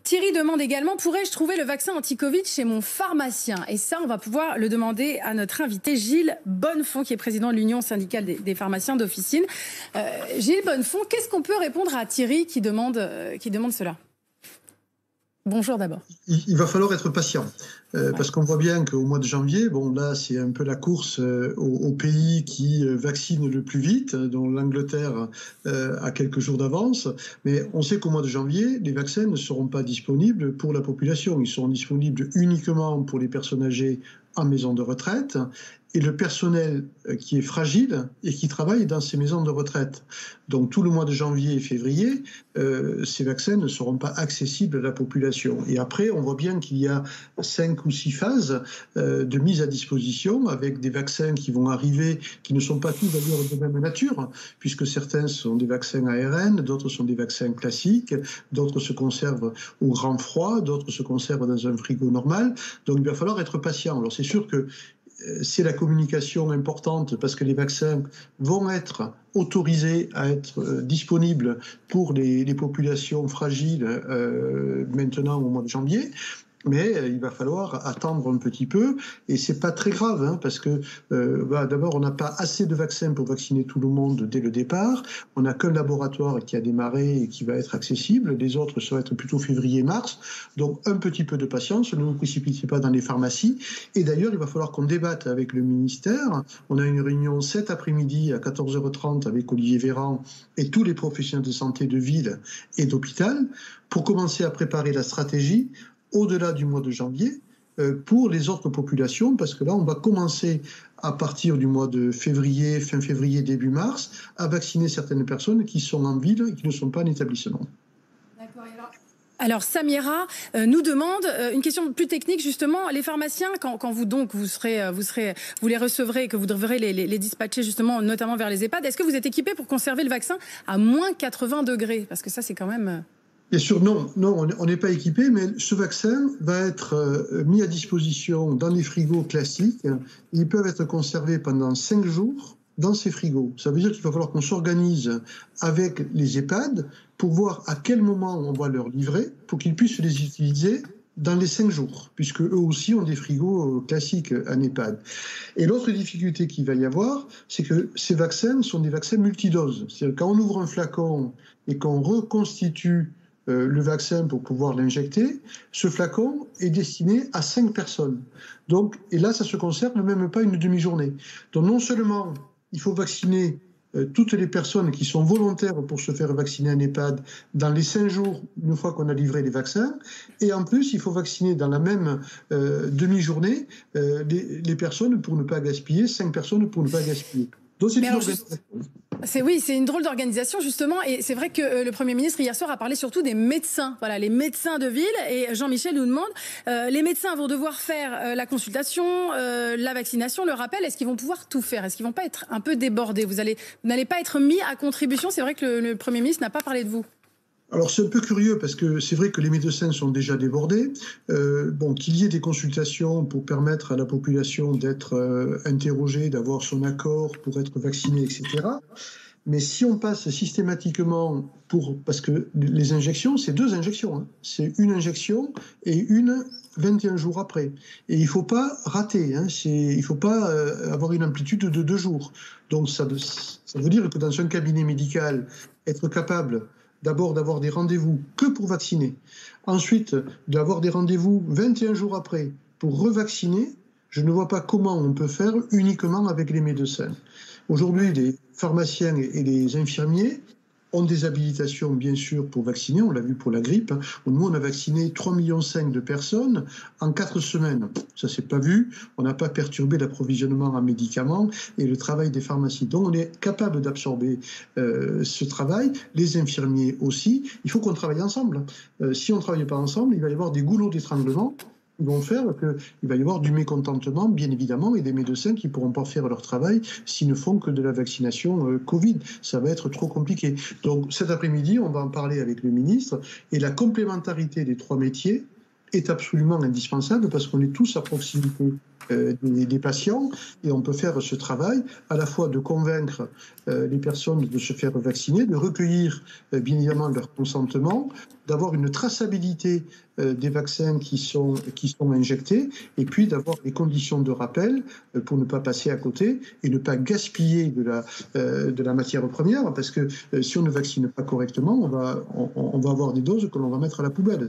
Thierry demande également, pourrais-je trouver le vaccin anti-Covid chez mon pharmacien? Et ça, on va pouvoir le demander à notre invité Gilles Bonnefond, qui est président de l'Union syndicale des pharmaciens d'officine. Gilles Bonnefond, qu'est-ce qu'on peut répondre à Thierry qui demande cela? Bonjour d'abord. Il va falloir être patient, parce qu'on voit bien qu'au mois de janvier, bon là c'est un peu la course au pays qui vaccine le plus vite, dont l'Angleterre a quelques jours d'avance, mais on sait qu'au mois de janvier, les vaccins ne seront pas disponibles pour la population, ils seront disponibles uniquement pour les personnes âgées en maison de retraite et le personnel qui est fragile et qui travaille dans ces maisons de retraite. Donc tout le mois de janvier et février, ces vaccins ne seront pas accessibles à la population. Et après, on voit bien qu'il y a 5 ou 6 phases de mise à disposition avec des vaccins qui vont arriver, qui ne sont pas tous d'ailleurs de même nature, puisque certains sont des vaccins ARN, d'autres sont des vaccins classiques, d'autres se conservent au grand froid, d'autres se conservent dans un frigo normal. Donc il va falloir être patient. Alors c'est sûr que c'est la communication importante parce que les vaccins vont être autorisés à être disponibles pour les populations fragiles maintenant au mois de janvier. Mais il va falloir attendre un petit peu et c'est pas très grave hein, parce que d'abord on n'a pas assez de vaccins pour vacciner tout le monde dès le départ. On n'a qu'un laboratoire qui a démarré et qui va être accessible. Les autres ça va être plutôt février-mars. Donc un petit peu de patience, ne vous précipitez pas dans les pharmacies. Et d'ailleurs il va falloir qu'on débatte avec le ministère. On a une réunion cet après-midi à 14h30 avec Olivier Véran et tous les professionnels de santé de ville et d'hôpital pour commencer à préparer la stratégie au-delà du mois de janvier, pour les autres populations, parce que là, on va commencer à partir du mois de février, fin février, début mars, à vacciner certaines personnes qui sont en ville et qui ne sont pas en établissement. D'accord. Alors Samira nous demande une question plus technique justement. Les pharmaciens, quand vous les recevrez et que vous devrez les dispatcher justement, notamment vers les EHPAD, est-ce que vous êtes équipés pour conserver le vaccin à moins 80 degrés? Parce que ça, c'est quand même... Bien sûr, non, on n'est pas équipé, mais ce vaccin va être mis à disposition dans les frigos classiques. Ils peuvent être conservés pendant 5 jours dans ces frigos. Ça veut dire qu'il va falloir qu'on s'organise avec les EHPAD pour voir à quel moment on va leur livrer pour qu'ils puissent les utiliser dans les 5 jours, puisque eux aussi ont des frigos classiques en EHPAD. Et l'autre difficulté qu'il va y avoir, c'est que ces vaccins sont des vaccins multidoses. C'est-à-dire quand on ouvre un flacon et qu'on reconstitue le vaccin pour pouvoir l'injecter, ce flacon est destiné à 5 personnes. Donc, et là, ça se conserve même pas une demi-journée. Donc non seulement il faut vacciner toutes les personnes qui sont volontaires pour se faire vacciner en EHPAD dans les 5 jours, une fois qu'on a livré les vaccins, et en plus, il faut vacciner dans la même demi-journée les personnes pour ne pas gaspiller, 5 personnes pour ne pas gaspiller. Donc c'est une drôle d'organisation justement, et c'est vrai que le Premier ministre hier soir a parlé surtout des médecins, voilà, les médecins de ville, et Jean-Michel nous demande, les médecins vont devoir faire la consultation, la vaccination, le rappel, est-ce qu'ils vont pouvoir tout faire? Est-ce qu'ils vont pas être un peu débordés? Vous n'allez pas être mis à contribution? C'est vrai que le Premier ministre n'a pas parlé de vous. Alors c'est un peu curieux parce que c'est vrai que les médecins sont déjà débordés. Qu'il y ait des consultations pour permettre à la population d'être interrogée, d'avoir son accord pour être vaccinée, etc. Mais si on passe systématiquement parce que les injections, c'est 2 injections, hein. C'est une injection et une 21 jours après. Et il ne faut pas rater, hein. Il ne faut pas avoir une amplitude de 2 jours. Donc ça veut dire que dans un cabinet médical, être capable d'abord d'avoir des rendez-vous que pour vacciner, ensuite d'avoir des rendez-vous 21 jours après pour revacciner, je ne vois pas comment on peut faire uniquement avec les médecins. Aujourd'hui, les pharmaciens et les infirmiers ont des habilitations, bien sûr, pour vacciner. On l'a vu pour la grippe. Nous, on a vacciné 3,5 millions de personnes en 4 semaines. Ça ne s'est pas vu. On n'a pas perturbé l'approvisionnement en médicaments et le travail des pharmacies. Donc, on est capable d'absorber ce travail. Les infirmiers aussi. Il faut qu'on travaille ensemble. Si on ne travaille pas ensemble, il va y avoir des goulots d'étranglement qui vont faire qu'il va y avoir du mécontentement, bien évidemment, et des médecins qui ne pourront pas faire leur travail s'ils ne font que de la vaccination Covid. Ça va être trop compliqué. Donc cet après-midi, on va en parler avec le ministre, et la complémentarité des 3 métiers est absolument indispensable parce qu'on est tous à proximité des patients et on peut faire ce travail à la fois de convaincre les personnes de se faire vacciner, de recueillir bien évidemment leur consentement, d'avoir une traçabilité des vaccins qui sont injectés et puis d'avoir des conditions de rappel pour ne pas passer à côté et ne pas gaspiller de la matière première parce que si on ne vaccine pas correctement, on va avoir des doses que l'on va mettre à la poubelle.